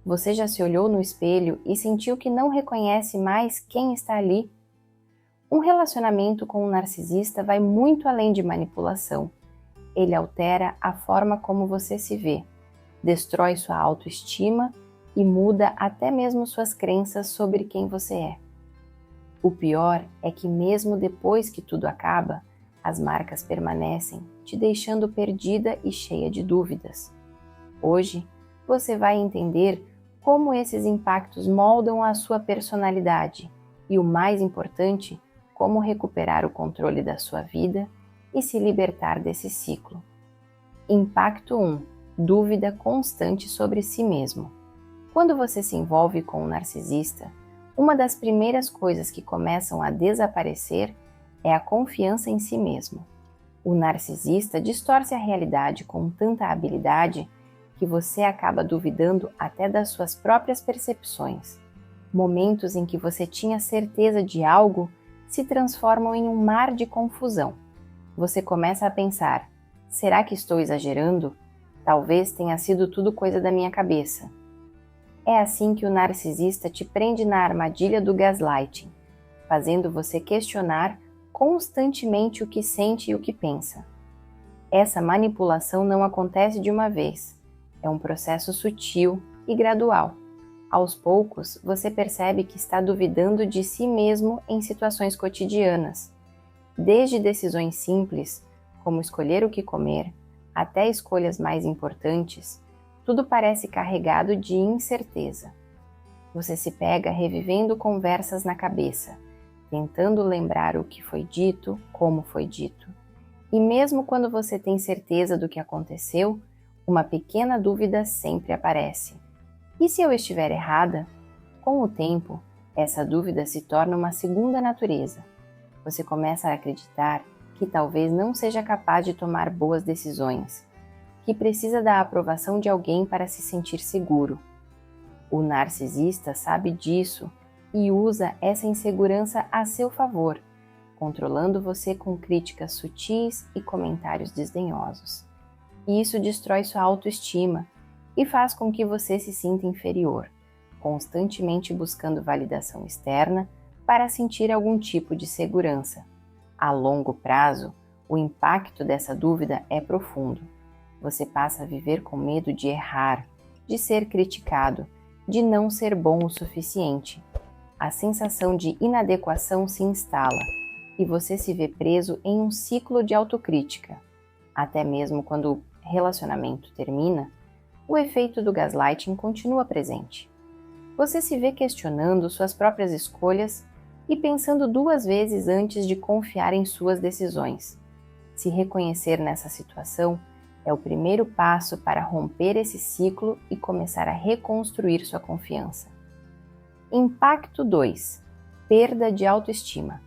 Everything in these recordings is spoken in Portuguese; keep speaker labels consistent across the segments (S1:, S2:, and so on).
S1: Você já se olhou no espelho e sentiu que não reconhece mais quem está ali? Um relacionamento com um narcisista vai muito além de manipulação. Ele altera a forma como você se vê, destrói sua autoestima e muda até mesmo suas crenças sobre quem você é. O pior é que mesmo depois que tudo acaba, as marcas permanecem, te deixando perdida e cheia de dúvidas. Hoje, você vai entender como esses impactos moldam a sua personalidade e, o mais importante, como recuperar o controle da sua vida e se libertar desse ciclo. Impacto 1. Dúvida constante sobre si mesmo. Quando você se envolve com um narcisista, uma das primeiras coisas que começam a desaparecer é a confiança em si mesmo. O narcisista distorce a realidade com tanta habilidade que você acaba duvidando até das suas próprias percepções. Momentos em que você tinha certeza de algo se transformam em um mar de confusão. Você começa a pensar: será que estou exagerando? Talvez tenha sido tudo coisa da minha cabeça. É assim que o narcisista te prende na armadilha do gaslighting, fazendo você questionar constantemente o que sente e o que pensa. Essa manipulação não acontece de uma vez. É um processo sutil e gradual. Aos poucos, você percebe que está duvidando de si mesmo em situações cotidianas. Desde decisões simples, como escolher o que comer, até escolhas mais importantes, tudo parece carregado de incerteza. Você se pega revivendo conversas na cabeça, tentando lembrar o que foi dito, como foi dito. E mesmo quando você tem certeza do que aconteceu, uma pequena dúvida sempre aparece. E se eu estiver errada? Com o tempo, essa dúvida se torna uma segunda natureza. Você começa a acreditar que talvez não seja capaz de tomar boas decisões, que precisa da aprovação de alguém para se sentir seguro. O narcisista sabe disso e usa essa insegurança a seu favor, controlando você com críticas sutis e comentários desdenhosos. E isso destrói sua autoestima e faz com que você se sinta inferior, constantemente buscando validação externa para sentir algum tipo de segurança. A longo prazo, o impacto dessa dúvida é profundo. Você passa a viver com medo de errar, de ser criticado, de não ser bom o suficiente. A sensação de inadequação se instala e você se vê preso em um ciclo de autocrítica. Até mesmo quando o relacionamento termina, o efeito do gaslighting continua presente. Você se vê questionando suas próprias escolhas e pensando duas vezes antes de confiar em suas decisões. Se reconhecer nessa situação é o primeiro passo para romper esse ciclo e começar a reconstruir sua confiança. Impacto 2. Perda de autoestima.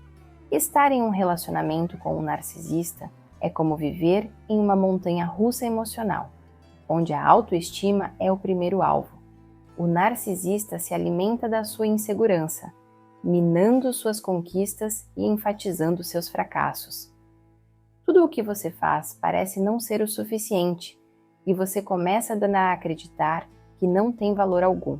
S1: Estar em um relacionamento com um narcisista é como viver em uma montanha-russa emocional, onde a autoestima é o primeiro alvo. O narcisista se alimenta da sua insegurança, minando suas conquistas e enfatizando seus fracassos. Tudo o que você faz parece não ser o suficiente e você começa a acreditar que não tem valor algum.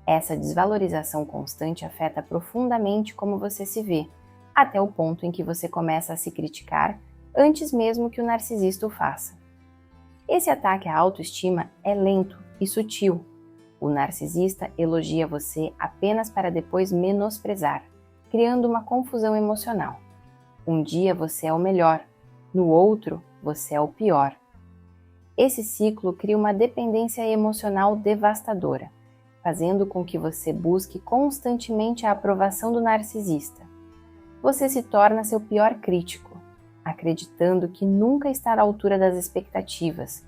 S1: Essa desvalorização constante afeta profundamente como você se vê, até o ponto em que você começa a se criticar antes mesmo que o narcisista o faça. Esse ataque à autoestima é lento e sutil. O narcisista elogia você apenas para depois menosprezar, criando uma confusão emocional. Um dia você é o melhor, no outro você é o pior. Esse ciclo cria uma dependência emocional devastadora, fazendo com que você busque constantemente a aprovação do narcisista. Você se torna seu pior crítico, acreditando que nunca está à altura das expectativas,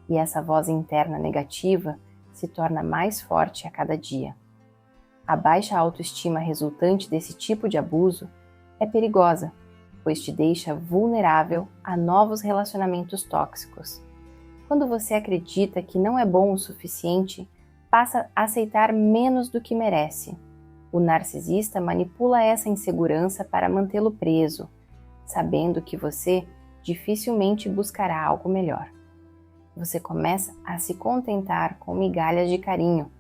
S1: e essa voz interna negativa se torna mais forte a cada dia. A baixa autoestima resultante desse tipo de abuso é perigosa, pois te deixa vulnerável a novos relacionamentos tóxicos. Quando você acredita que não é bom o suficiente, passa a aceitar menos do que merece. O narcisista manipula essa insegurança para mantê-lo preso, sabendo que você dificilmente buscará algo melhor. Você começa a se contentar com migalhas de carinho,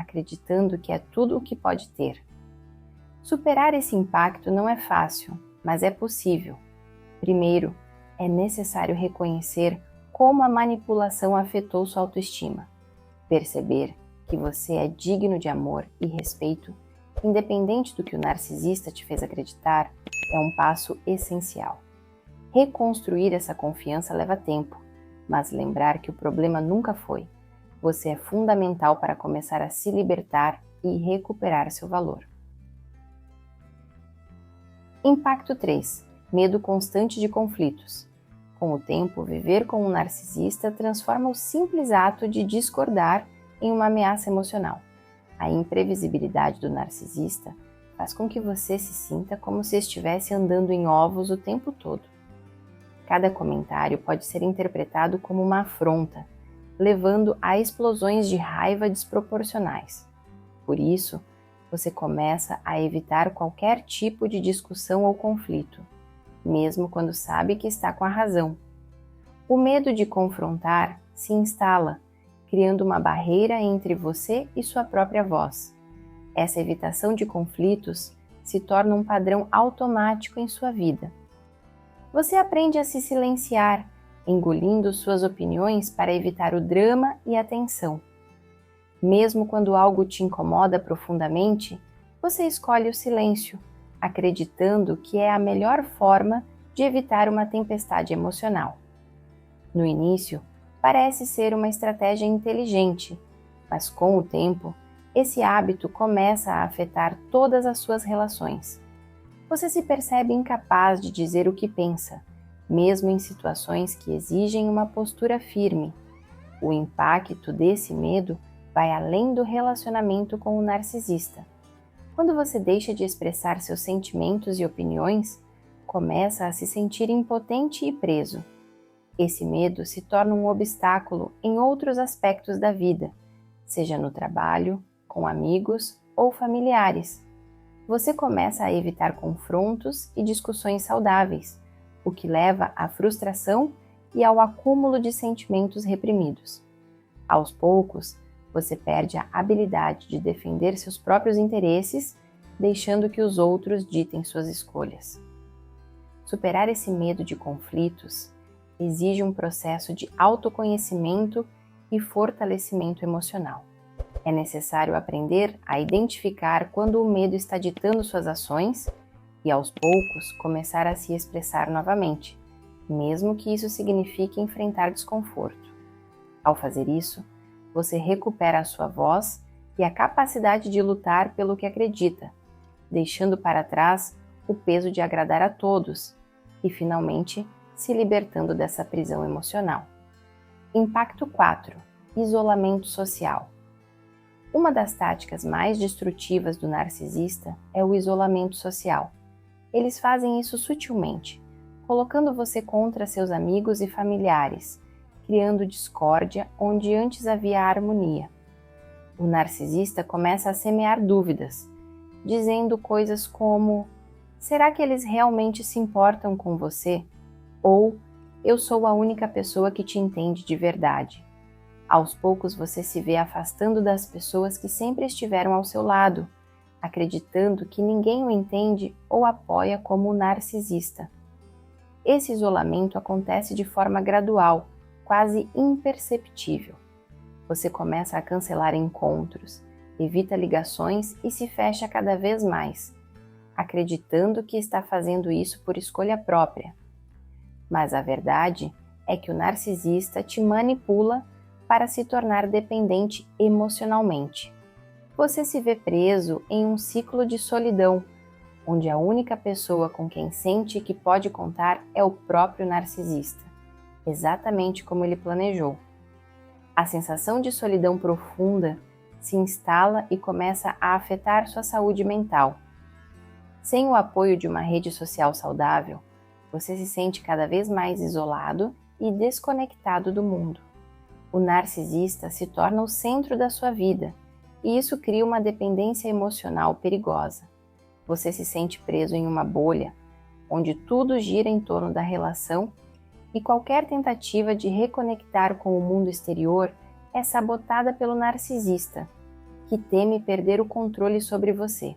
S1: acreditando que é tudo o que pode ter. Superar esse impacto não é fácil, mas é possível. Primeiro, é necessário reconhecer como a manipulação afetou sua autoestima. Perceber que você é digno de amor e respeito, independente do que o narcisista te fez acreditar, é um passo essencial. Reconstruir essa confiança leva tempo, mas lembrar que o problema nunca foi. Você é fundamental para começar a se libertar e recuperar seu valor. Impacto 3. Medo constante de conflitos. Com o tempo, viver com um narcisista transforma o simples ato de discordar em uma ameaça emocional. A imprevisibilidade do narcisista faz com que você se sinta como se estivesse andando em ovos o tempo todo. Cada comentário pode ser interpretado como uma afronta, levando a explosões de raiva desproporcionais. Por isso, você começa a evitar qualquer tipo de discussão ou conflito, mesmo quando sabe que está com a razão. O medo de confrontar se instala, criando uma barreira entre você e sua própria voz. Essa evitação de conflitos se torna um padrão automático em sua vida. Você aprende a se silenciar, engolindo suas opiniões para evitar o drama e a tensão. Mesmo quando algo te incomoda profundamente, você escolhe o silêncio, acreditando que é a melhor forma de evitar uma tempestade emocional. No início, parece ser uma estratégia inteligente, mas com o tempo, esse hábito começa a afetar todas as suas relações. Você se percebe incapaz de dizer o que pensa, mesmo em situações que exigem uma postura firme. O impacto desse medo vai além do relacionamento com o narcisista. Quando você deixa de expressar seus sentimentos e opiniões, começa a se sentir impotente e preso. Esse medo se torna um obstáculo em outros aspectos da vida, seja no trabalho, com amigos ou familiares. Você começa a evitar confrontos e discussões saudáveis, o que leva à frustração e ao acúmulo de sentimentos reprimidos. Aos poucos, você perde a habilidade de defender seus próprios interesses, deixando que os outros ditem suas escolhas. Superar esse medo de conflitos exige um processo de autoconhecimento e fortalecimento emocional. É necessário aprender a identificar quando o medo está ditando suas ações e, aos poucos, começar a se expressar novamente, mesmo que isso signifique enfrentar desconforto. Ao fazer isso, você recupera a sua voz e a capacidade de lutar pelo que acredita, deixando para trás o peso de agradar a todos e, finalmente, se libertando dessa prisão emocional. Impacto 4. Isolamento social. Uma das táticas mais destrutivas do narcisista é o isolamento social. Eles fazem isso sutilmente, colocando você contra seus amigos e familiares, criando discórdia onde antes havia harmonia. O narcisista começa a semear dúvidas, dizendo coisas como: será que eles realmente se importam com você? Ou eu sou a única pessoa que te entende de verdade. Aos poucos você se vê afastando das pessoas que sempre estiveram ao seu lado, acreditando que ninguém o entende ou apoia como narcisista. Esse isolamento acontece de forma gradual, quase imperceptível. Você começa a cancelar encontros, evita ligações e se fecha cada vez mais, acreditando que está fazendo isso por escolha própria. Mas a verdade é que o narcisista te manipula para se tornar dependente emocionalmente. Você se vê preso em um ciclo de solidão, onde a única pessoa com quem sente que pode contar é o próprio narcisista, exatamente como ele planejou. A sensação de solidão profunda se instala e começa a afetar sua saúde mental. Sem o apoio de uma rede social saudável, você se sente cada vez mais isolado e desconectado do mundo. O narcisista se torna o centro da sua vida, e isso cria uma dependência emocional perigosa. Você se sente preso em uma bolha, onde tudo gira em torno da relação e qualquer tentativa de reconectar com o mundo exterior é sabotada pelo narcisista. que teme perder o controle sobre você.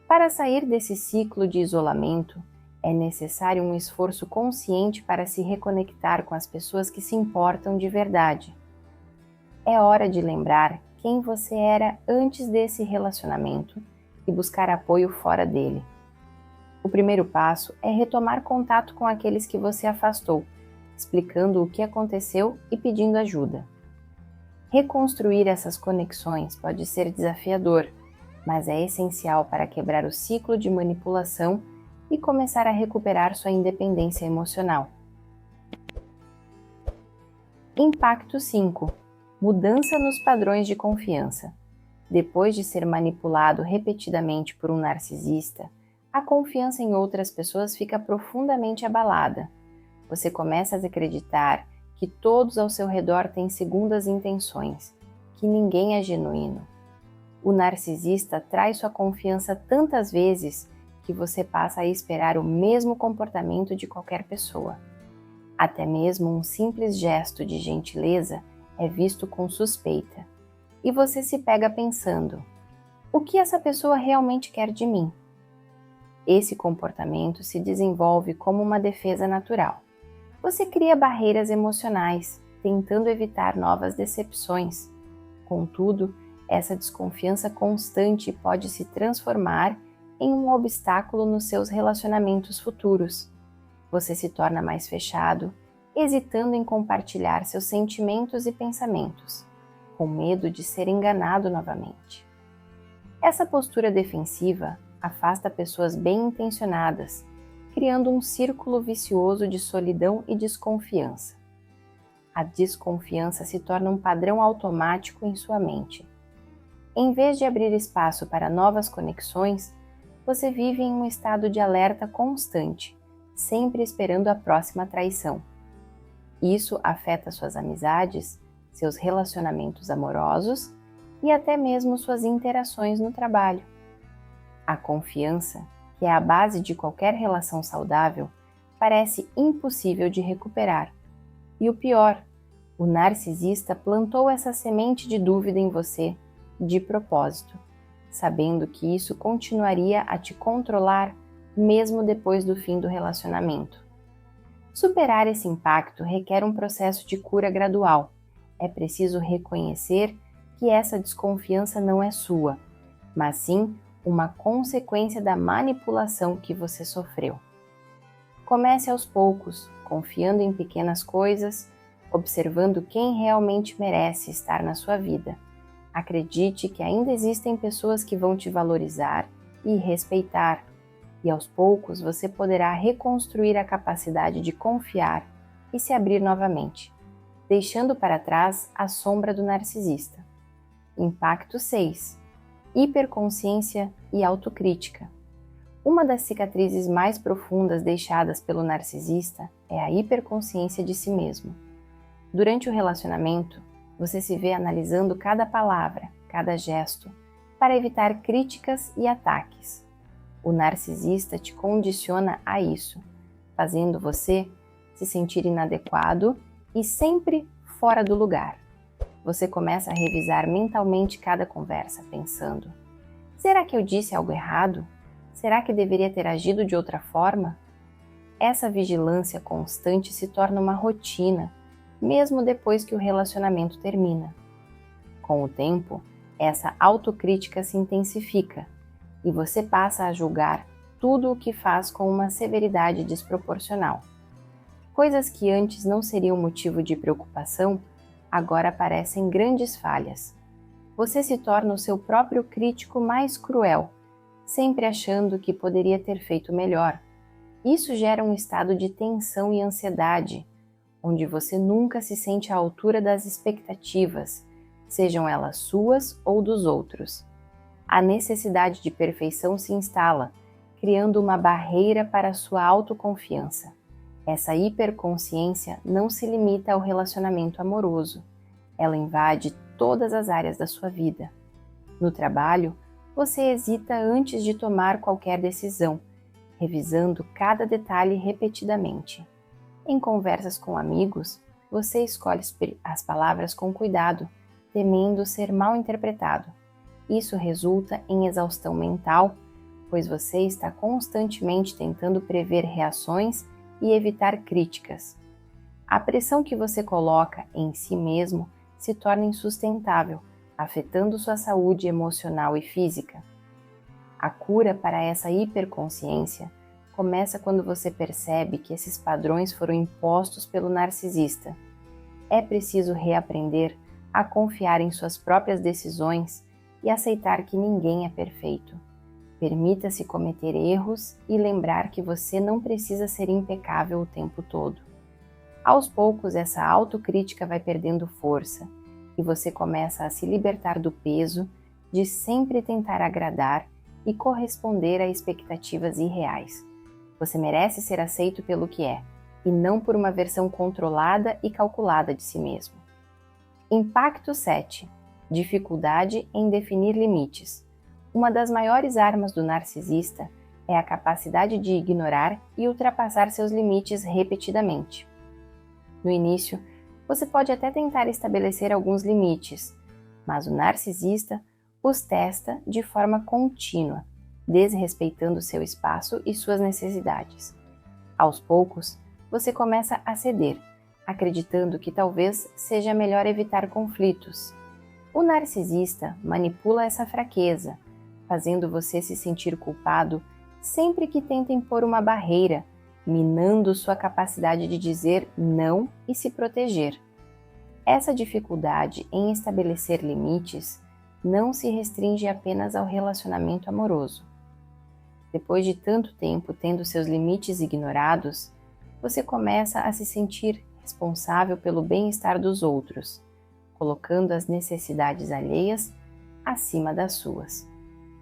S1: Para sair desse ciclo de isolamento, é necessário um esforço consciente para se reconectar com as pessoas que se importam de verdade. É hora de lembrar quem você era antes desse relacionamento e buscar apoio fora dele. O primeiro passo é retomar contato com aqueles que você afastou, explicando o que aconteceu e pedindo ajuda. Reconstruir essas conexões pode ser desafiador, mas é essencial para quebrar o ciclo de manipulação e começar a recuperar sua independência emocional. Impacto 5. Mudança nos padrões de confiança. Depois de ser manipulado repetidamente por um narcisista, a confiança em outras pessoas fica profundamente abalada. Você começa a acreditar que todos ao seu redor têm segundas intenções, que ninguém é genuíno. O narcisista trai sua confiança tantas vezes que você passa a esperar o mesmo comportamento de qualquer pessoa. Até mesmo um simples gesto de gentileza é visto com suspeita, e você se pega pensando: o que essa pessoa realmente quer de mim? Esse comportamento se desenvolve como uma defesa natural. Você cria barreiras emocionais, tentando evitar novas decepções. Contudo, essa desconfiança constante pode se transformar em um obstáculo nos seus relacionamentos futuros. Você se torna mais fechado, hesitando em compartilhar seus sentimentos e pensamentos, com medo de ser enganado novamente. Essa postura defensiva afasta pessoas bem-intencionadas, criando um círculo vicioso de solidão e desconfiança. A desconfiança se torna um padrão automático em sua mente. Em vez de abrir espaço para novas conexões, você vive em um estado de alerta constante, sempre esperando a próxima traição. Isso afeta suas amizades, seus relacionamentos amorosos e até mesmo suas interações no trabalho. A confiança, que é a base de qualquer relação saudável, parece impossível de recuperar. E o pior, o narcisista plantou essa semente de dúvida em você, de propósito, sabendo que isso continuaria a te controlar mesmo depois do fim do relacionamento. Superar esse impacto requer um processo de cura gradual. É preciso reconhecer que essa desconfiança não é sua, mas sim uma consequência da manipulação que você sofreu. Comece aos poucos, confiando em pequenas coisas, observando quem realmente merece estar na sua vida. Acredite que ainda existem pessoas que vão te valorizar e respeitar, e aos poucos você poderá reconstruir a capacidade de confiar e se abrir novamente, deixando para trás a sombra do narcisista. Impacto 6. Hiperconsciência e autocrítica. Uma das cicatrizes mais profundas deixadas pelo narcisista é a hiperconsciência de si mesmo. Durante o relacionamento, você se vê analisando cada palavra, cada gesto, para evitar críticas e ataques. O narcisista te condiciona a isso, fazendo você se sentir inadequado e sempre fora do lugar. Você começa a revisar mentalmente cada conversa, pensando: será que eu disse algo errado? Será que deveria ter agido de outra forma? Essa vigilância constante se torna uma rotina, mesmo depois que o relacionamento termina. Com o tempo, essa autocrítica se intensifica e você passa a julgar tudo o que faz com uma severidade desproporcional. Coisas que antes não seriam motivo de preocupação, agora parecem grandes falhas. Você se torna o seu próprio crítico mais cruel, sempre achando que poderia ter feito melhor. Isso gera um estado de tensão e ansiedade, onde você nunca se sente à altura das expectativas, sejam elas suas ou dos outros. A necessidade de perfeição se instala, criando uma barreira para a sua autoconfiança. Essa hiperconsciência não se limita ao relacionamento amoroso. Ela invade todas as áreas da sua vida. No trabalho, você hesita antes de tomar qualquer decisão, revisando cada detalhe repetidamente. Em conversas com amigos, você escolhe as palavras com cuidado, temendo ser mal interpretado. Isso resulta em exaustão mental, pois você está constantemente tentando prever reações e evitar críticas. A pressão que você coloca em si mesmo se torna insustentável, afetando sua saúde emocional e física. A cura para essa hiperconsciência começa quando você percebe que esses padrões foram impostos pelo narcisista. É preciso reaprender a confiar em suas próprias decisões e aceitar que ninguém é perfeito. Permita-se cometer erros e lembrar que você não precisa ser impecável o tempo todo. Aos poucos, essa autocrítica vai perdendo força e você começa a se libertar do peso de sempre tentar agradar e corresponder a expectativas irreais. Você merece ser aceito pelo que é, e não por uma versão controlada e calculada de si mesmo. Impacto 7. Dificuldade em definir limites. Uma das maiores armas do narcisista é a capacidade de ignorar e ultrapassar seus limites repetidamente. No início, você pode até tentar estabelecer alguns limites, mas o narcisista os testa de forma contínua, desrespeitando seu espaço e suas necessidades. Aos poucos, você começa a ceder, acreditando que talvez seja melhor evitar conflitos. O narcisista manipula essa fraqueza, fazendo você se sentir culpado sempre que tenta impor uma barreira, minando sua capacidade de dizer não e se proteger. Essa dificuldade em estabelecer limites não se restringe apenas ao relacionamento amoroso. Depois de tanto tempo tendo seus limites ignorados, você começa a se sentir responsável pelo bem-estar dos outros, colocando as necessidades alheias acima das suas.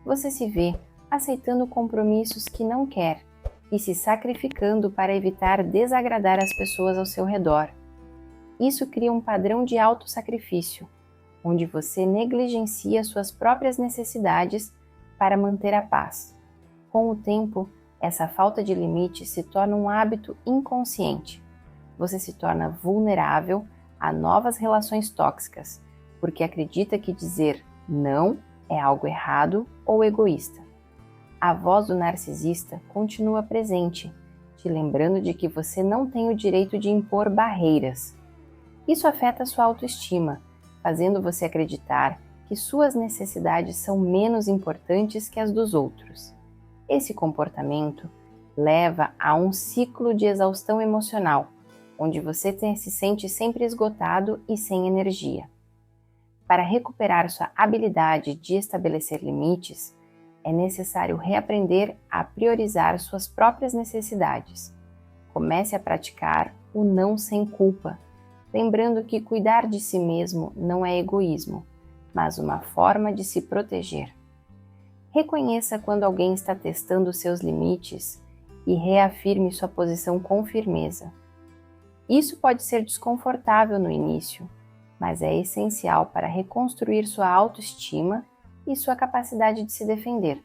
S1: Você se vê aceitando compromissos que não quer e se sacrificando para evitar desagradar as pessoas ao seu redor. Isso cria um padrão de autossacrifício, onde você negligencia suas próprias necessidades para manter a paz. Com o tempo, essa falta de limite se torna um hábito inconsciente. Você se torna vulnerável a novas relações tóxicas, porque acredita que dizer não é algo errado ou egoísta. A voz do narcisista continua presente, te lembrando de que você não tem o direito de impor barreiras. Isso afeta sua autoestima, fazendo você acreditar que suas necessidades são menos importantes que as dos outros. Esse comportamento leva a um ciclo de exaustão emocional, onde você se sente sempre esgotado e sem energia. Para recuperar sua habilidade de estabelecer limites, é necessário reaprender a priorizar suas próprias necessidades. Comece a praticar o não sem culpa, lembrando que cuidar de si mesmo não é egoísmo, mas uma forma de se proteger. Reconheça quando alguém está testando seus limites e reafirme sua posição com firmeza. Isso pode ser desconfortável no início, mas é essencial para reconstruir sua autoestima e sua capacidade de se defender.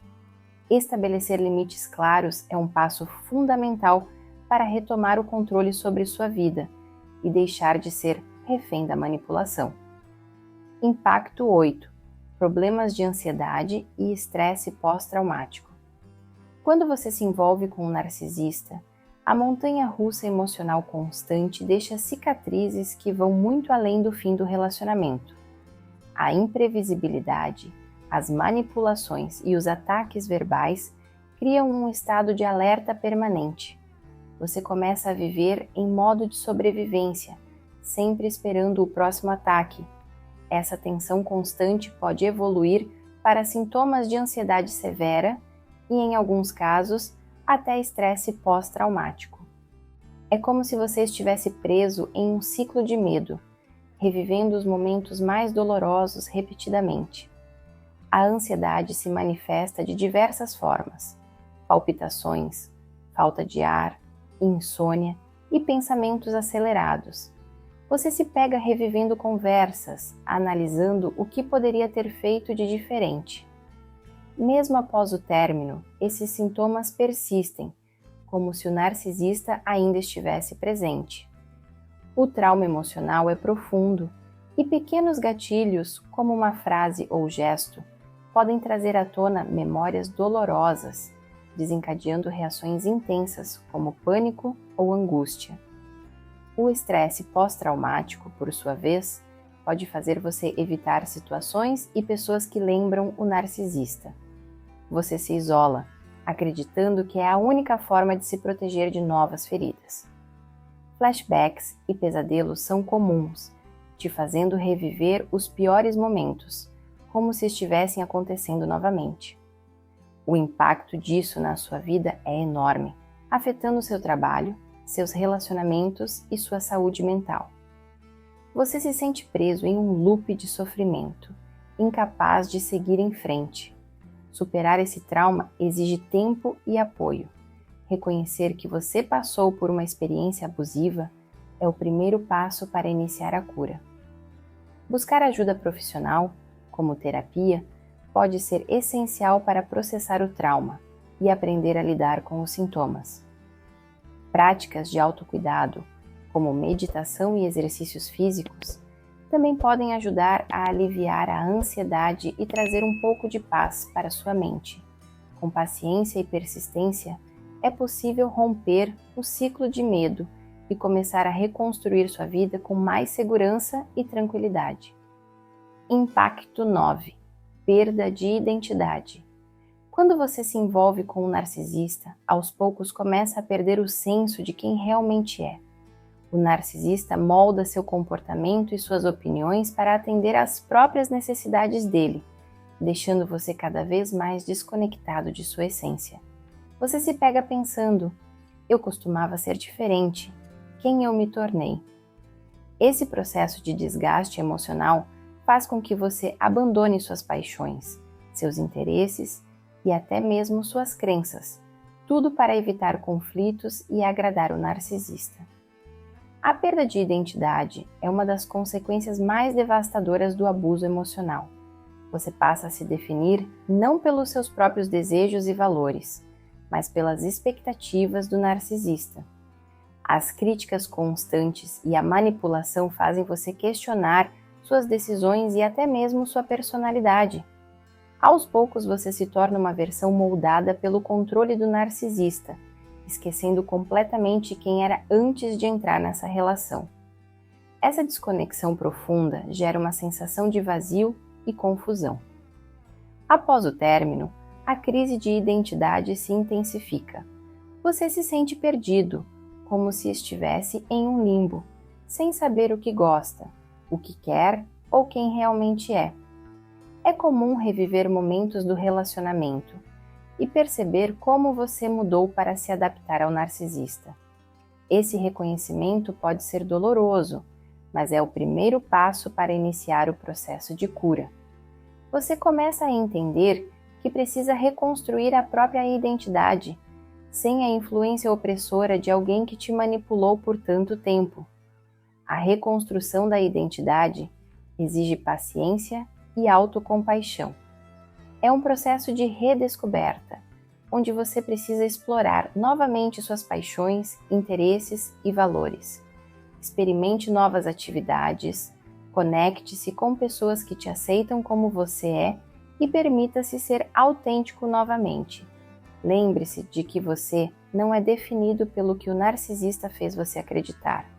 S1: Estabelecer limites claros é um passo fundamental para retomar o controle sobre sua vida e deixar de ser refém da manipulação. Impacto 8. Problemas de ansiedade e estresse pós-traumático. Quando você se envolve com um narcisista, a montanha-russa emocional constante deixa cicatrizes que vão muito além do fim do relacionamento. A imprevisibilidade, as manipulações e os ataques verbais criam um estado de alerta permanente. Você começa a viver em modo de sobrevivência, sempre esperando o próximo ataque. Essa tensão constante pode evoluir para sintomas de ansiedade severa e, em alguns casos, até estresse pós-traumático. É como se você estivesse preso em um ciclo de medo, revivendo os momentos mais dolorosos repetidamente. A ansiedade se manifesta de diversas formas: palpitações, falta de ar, insônia e pensamentos acelerados. Você se pega revivendo conversas, analisando o que poderia ter feito de diferente. Mesmo após o término, esses sintomas persistem, como se o narcisista ainda estivesse presente. O trauma emocional é profundo e pequenos gatilhos, como uma frase ou gesto, podem trazer à tona memórias dolorosas, desencadeando reações intensas como pânico ou angústia. O estresse pós-traumático, por sua vez, pode fazer você evitar situações e pessoas que lembram o narcisista. Você se isola, acreditando que é a única forma de se proteger de novas feridas. Flashbacks e pesadelos são comuns, te fazendo reviver os piores momentos, como se estivessem acontecendo novamente. O impacto disso na sua vida é enorme, afetando seu trabalho, seus relacionamentos e sua saúde mental. Você se sente preso em um loop de sofrimento, incapaz de seguir em frente. Superar esse trauma exige tempo e apoio. Reconhecer que você passou por uma experiência abusiva é o primeiro passo para iniciar a cura. Buscar ajuda profissional, como terapia, pode ser essencial para processar o trauma e aprender a lidar com os sintomas. Práticas de autocuidado, como meditação e exercícios físicos, também podem ajudar a aliviar a ansiedade e trazer um pouco de paz para sua mente. Com paciência e persistência, é possível romper o ciclo de medo e começar a reconstruir sua vida com mais segurança e tranquilidade. Impacto 9. Perda de identidade. Quando você se envolve com um narcisista, aos poucos começa a perder o senso de quem realmente é. O narcisista molda seu comportamento e suas opiniões para atender às próprias necessidades dele, deixando você cada vez mais desconectado de sua essência. Você se pega pensando: eu costumava ser diferente, quem eu me tornei? Esse processo de desgaste emocional faz com que você abandone suas paixões, seus interesses e até mesmo suas crenças, tudo para evitar conflitos e agradar o narcisista. A perda de identidade é uma das consequências mais devastadoras do abuso emocional. Você passa a se definir não pelos seus próprios desejos e valores, mas pelas expectativas do narcisista. As críticas constantes e a manipulação fazem você questionar suas decisões e até mesmo sua personalidade. Aos poucos você se torna uma versão moldada pelo controle do narcisista, esquecendo completamente quem era antes de entrar nessa relação. Essa desconexão profunda gera uma sensação de vazio e confusão. Após o término, a crise de identidade se intensifica. Você se sente perdido, como se estivesse em um limbo, sem saber o que gosta, o que quer ou quem realmente é. É comum reviver momentos do relacionamento e perceber como você mudou para se adaptar ao narcisista. Esse reconhecimento pode ser doloroso, mas é o primeiro passo para iniciar o processo de cura. Você começa a entender que precisa reconstruir a própria identidade, sem a influência opressora de alguém que te manipulou por tanto tempo. A reconstrução da identidade exige paciência e autocompaixão. É um processo de redescoberta, onde você precisa explorar novamente suas paixões, interesses e valores. Experimente novas atividades, conecte-se com pessoas que te aceitam como você é e permita-se ser autêntico novamente. Lembre-se de que você não é definido pelo que o narcisista fez você acreditar.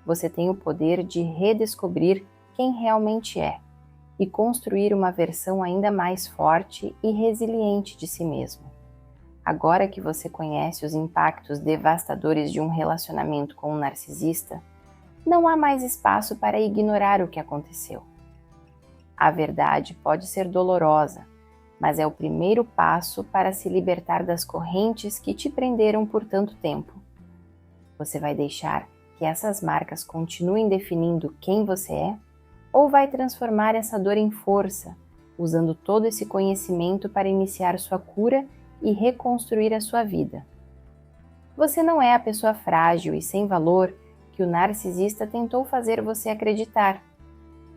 S1: Você tem o poder de redescobrir quem realmente é e construir uma versão ainda mais forte e resiliente de si mesmo. Agora que você conhece os impactos devastadores de um relacionamento com um narcisista, não há mais espaço para ignorar o que aconteceu. A verdade pode ser dolorosa, mas é o primeiro passo para se libertar das correntes que te prenderam por tanto tempo. Você vai deixar que essas marcas continuem definindo quem você é? Ou vai transformar essa dor em força, usando todo esse conhecimento para iniciar sua cura e reconstruir a sua vida? Você não é a pessoa frágil e sem valor que o narcisista tentou fazer você acreditar.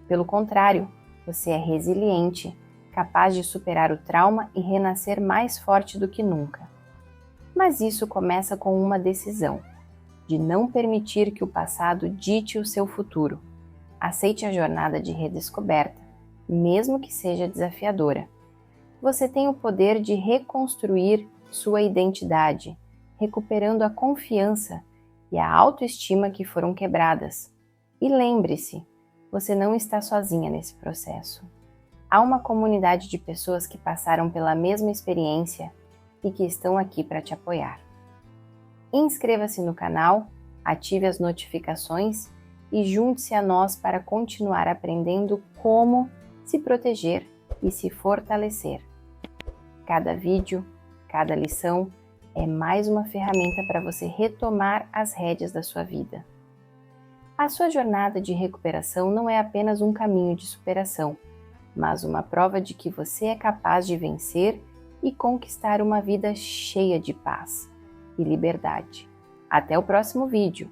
S1: Pelo contrário, você é resiliente, capaz de superar o trauma e renascer mais forte do que nunca. Mas isso começa com uma decisão, de não permitir que o passado dite o seu futuro. Aceite a jornada de redescoberta, mesmo que seja desafiadora. Você tem o poder de reconstruir sua identidade, recuperando a confiança e a autoestima que foram quebradas. E lembre-se, você não está sozinha nesse processo. Há uma comunidade de pessoas que passaram pela mesma experiência e que estão aqui para te apoiar. Inscreva-se no canal, ative as notificações e junte-se a nós para continuar aprendendo como se proteger e se fortalecer. Cada vídeo, cada lição é mais uma ferramenta para você retomar as rédeas da sua vida. A sua jornada de recuperação não é apenas um caminho de superação, mas uma prova de que você é capaz de vencer e conquistar uma vida cheia de paz e liberdade. Até o próximo vídeo!